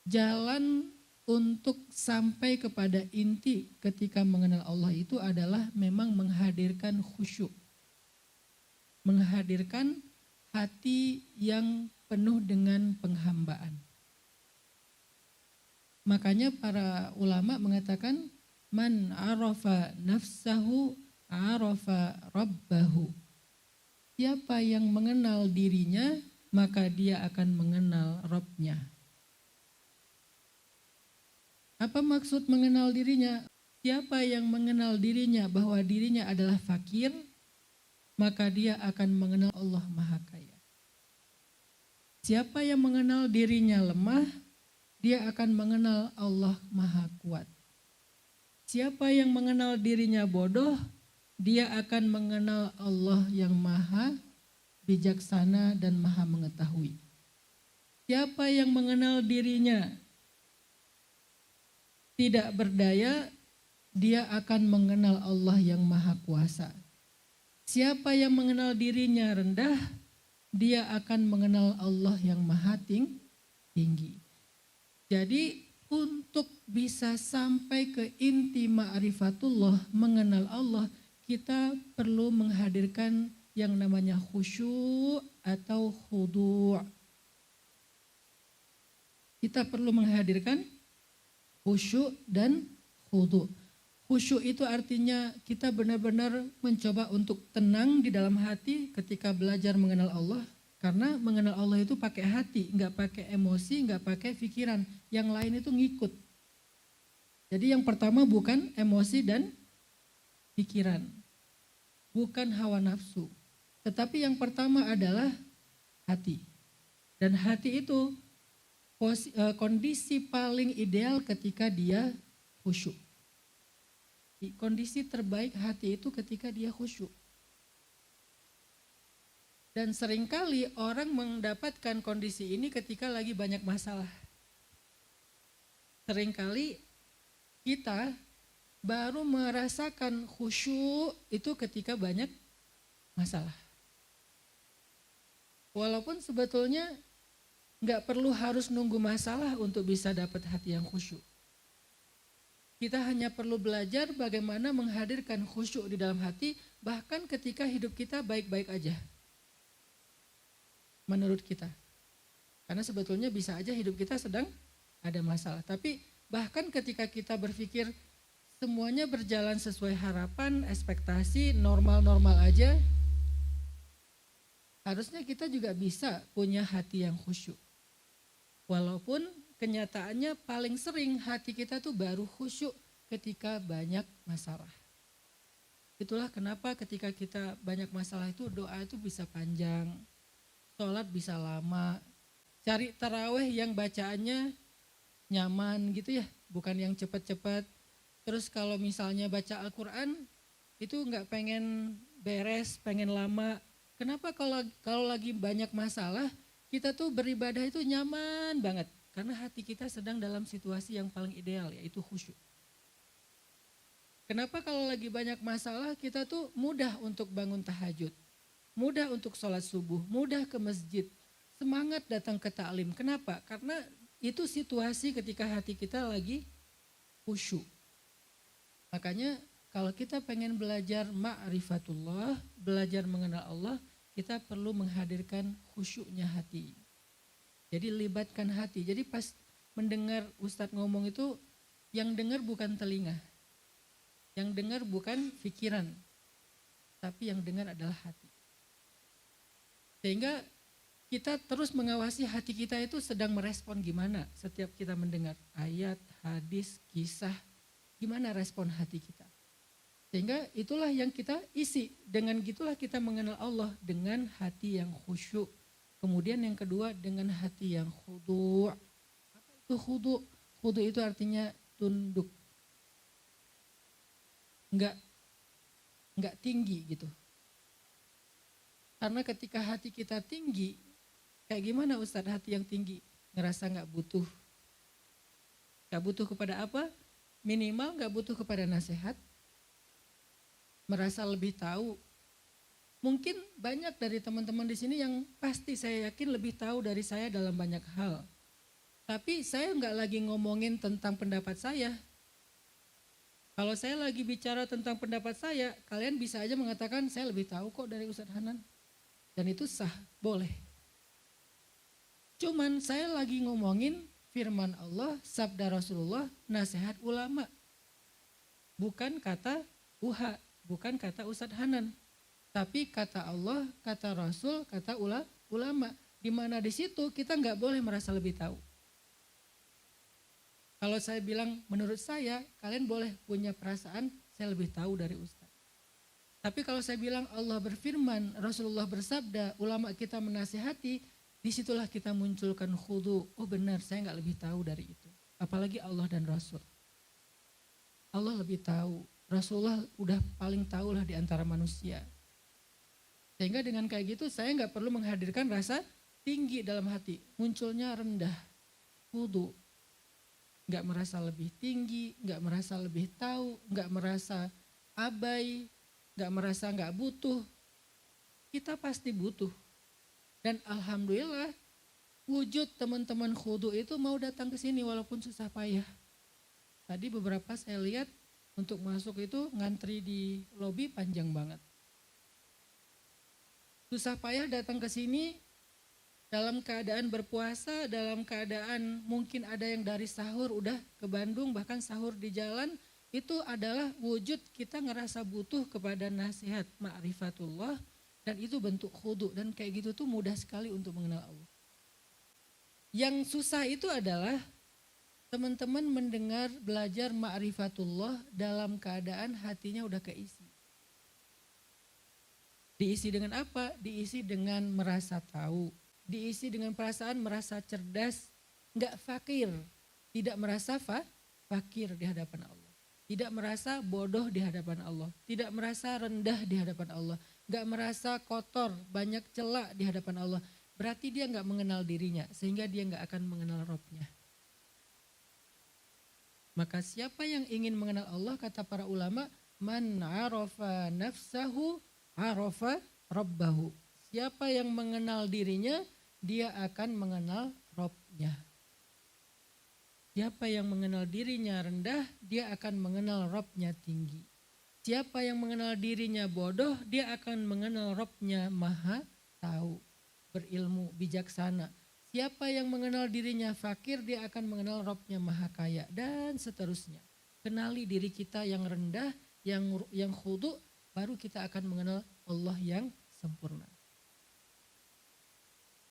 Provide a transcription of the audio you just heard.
Jalan untuk sampai kepada inti ketika mengenal Allah itu adalah memang menghadirkan khusyuk. Menghadirkan hati yang penuh dengan penghambaan. Makanya para ulama mengatakan man arafa nafsahu arafa rabbahu. Siapa yang mengenal dirinya maka dia akan mengenal Rabb-nya. Apa maksud mengenal dirinya? Siapa yang mengenal dirinya bahwa dirinya adalah fakir, maka dia akan mengenal Allah Maha Kaya. Siapa yang mengenal dirinya lemah, dia akan mengenal Allah Maha Kuat. Siapa yang mengenal dirinya bodoh, dia akan mengenal Allah yang Maha Bijaksana dan Maha Mengetahui. Siapa yang mengenal dirinya tidak berdaya, dia akan mengenal Allah yang Maha Kuasa. Siapa yang mengenal dirinya rendah, dia akan mengenal Allah yang Maha Tinggi. Jadi untuk bisa sampai ke inti ma'rifatullah, mengenal Allah, kita perlu menghadirkan yang namanya khusyuk atau khudu'. Kita perlu menghadirkan khusyuk dan khudu'. Khusyuk itu artinya kita benar-benar mencoba untuk tenang di dalam hati ketika belajar mengenal Allah. Karena mengenal Allah itu pakai hati, nggak pakai emosi, nggak pakai pikiran. Yang lain itu ngikut. Jadi yang pertama bukan emosi dan pikiran. Bukan hawa nafsu. Tetapi yang pertama adalah hati. Dan hati itu kondisi paling ideal ketika dia khusyuk. Kondisi terbaik hati itu ketika dia khusyuk. Dan seringkali orang mendapatkan kondisi ini ketika lagi banyak masalah. Seringkali kita baru merasakan khusyuk itu ketika banyak masalah. Walaupun sebetulnya nggak perlu harus nunggu masalah untuk bisa dapat hati yang khusyuk. Kita hanya perlu belajar bagaimana menghadirkan khusyuk di dalam hati bahkan ketika hidup kita baik-baik aja. Menurut kita. Karena sebetulnya bisa aja hidup kita sedang ada masalah. Tapi bahkan ketika kita berpikir semuanya berjalan sesuai harapan, ekspektasi, normal-normal aja, harusnya kita juga bisa punya hati yang khusyuk. Walaupun kenyataannya paling sering hati kita tuh baru khusyuk ketika banyak masalah. Itulah kenapa ketika kita banyak masalah itu doa itu bisa panjang, sholat bisa lama, cari taraweh yang bacaannya nyaman gitu ya, bukan yang cepat-cepat. Terus kalau misalnya baca Al-Quran itu nggak pengen beres, pengen lama. Kenapa kalau lagi banyak masalah kita tuh beribadah itu nyaman banget. Karena hati kita sedang dalam situasi yang paling ideal yaitu khusyuk. Kenapa kalau lagi banyak masalah kita tuh mudah untuk bangun tahajud. Mudah untuk sholat subuh, mudah ke masjid. Semangat datang ke taklim. Kenapa? Karena itu situasi ketika hati kita lagi khusyuk. Makanya kalau kita pengen belajar ma'rifatullah, belajar mengenal Allah, kita perlu menghadirkan khusyuknya hati. Jadi libatkan hati. Jadi pas mendengar Ustadz ngomong itu, yang dengar bukan telinga. Yang dengar bukan pikiran. Tapi yang dengar adalah hati. Sehingga kita terus mengawasi hati kita itu sedang merespon gimana setiap kita mendengar ayat, hadis, kisah. Gimana respon hati kita. Sehingga itulah yang kita isi. Dengan gitulah kita mengenal Allah dengan hati yang khusyuk. Kemudian yang kedua dengan hati yang khudu'. Apa itu khudu'? Khudu' itu artinya tunduk. Enggak tinggi gitu. Karena ketika hati kita tinggi, kayak gimana Ustadz hati yang tinggi? Ngerasa enggak butuh. Enggak butuh kepada apa? Minimal enggak butuh kepada nasihat. Merasa lebih tahu. Mungkin banyak dari teman-teman di sini yang pasti saya yakin lebih tahu dari saya dalam banyak hal. Tapi saya nggak lagi ngomongin tentang pendapat saya. Kalau saya lagi bicara tentang pendapat saya, kalian bisa aja mengatakan saya lebih tahu kok dari Ustadz Hanan. Dan itu sah, boleh. Cuman saya lagi ngomongin firman Allah, sabda Rasulullah, nasihat ulama. Bukan kata Uha, bukan kata Ustadz Hanan. Tapi kata Allah, kata Rasul, kata ulama. Di mana di situ kita nggak boleh merasa lebih tahu. Kalau saya bilang menurut saya, kalian boleh punya perasaan saya lebih tahu dari Ustadz. Tapi kalau saya bilang Allah berfirman, Rasulullah bersabda, ulama kita menasihati, disitulah kita munculkan khudu. Oh benar, saya nggak lebih tahu dari itu. Apalagi Allah dan Rasul. Allah lebih tahu, Rasulullah udah paling tahu lah di antara manusia. Sehingga dengan kayak gitu saya nggak perlu menghadirkan rasa tinggi dalam hati. Munculnya rendah, khudu. Nggak merasa lebih tinggi, nggak merasa lebih tahu, nggak merasa abai, nggak merasa nggak butuh. Kita pasti butuh. Dan alhamdulillah wujud teman-teman khudu itu mau datang ke sini walaupun susah payah. Tadi beberapa saya lihat untuk masuk itu ngantri di lobi panjang banget. Susah payah datang ke sini dalam keadaan berpuasa, dalam keadaan mungkin ada yang dari sahur udah ke Bandung, bahkan sahur di jalan, itu adalah wujud kita ngerasa butuh kepada nasihat ma'rifatullah, dan itu bentuk khudu, dan kayak gitu tuh mudah sekali untuk mengenal Allah. Yang susah itu adalah teman-teman mendengar belajar ma'rifatullah dalam keadaan hatinya udah keisi. Diisi dengan apa? Diisi dengan merasa tahu. Diisi dengan perasaan merasa cerdas, enggak fakir, tidak merasa fakir di hadapan Allah. Tidak merasa bodoh di hadapan Allah, tidak merasa rendah di hadapan Allah, enggak merasa kotor, banyak celak di hadapan Allah. Berarti dia enggak mengenal dirinya, sehingga dia enggak akan mengenal Rabb-nya. Maka siapa yang ingin mengenal Allah, kata para ulama, man arafa nafsahu arafa rabbahu. Siapa yang mengenal dirinya, dia akan mengenal Rabb-nya. Siapa yang mengenal dirinya rendah, dia akan mengenal Rabb-nya tinggi. Siapa yang mengenal dirinya bodoh, dia akan mengenal Rabb-nya maha tahu, berilmu, bijaksana. Siapa yang mengenal dirinya fakir, dia akan mengenal Rabb-nya maha kaya, dan seterusnya. Kenali diri kita yang rendah, yang khudu, baru kita akan mengenal Allah yang sempurna.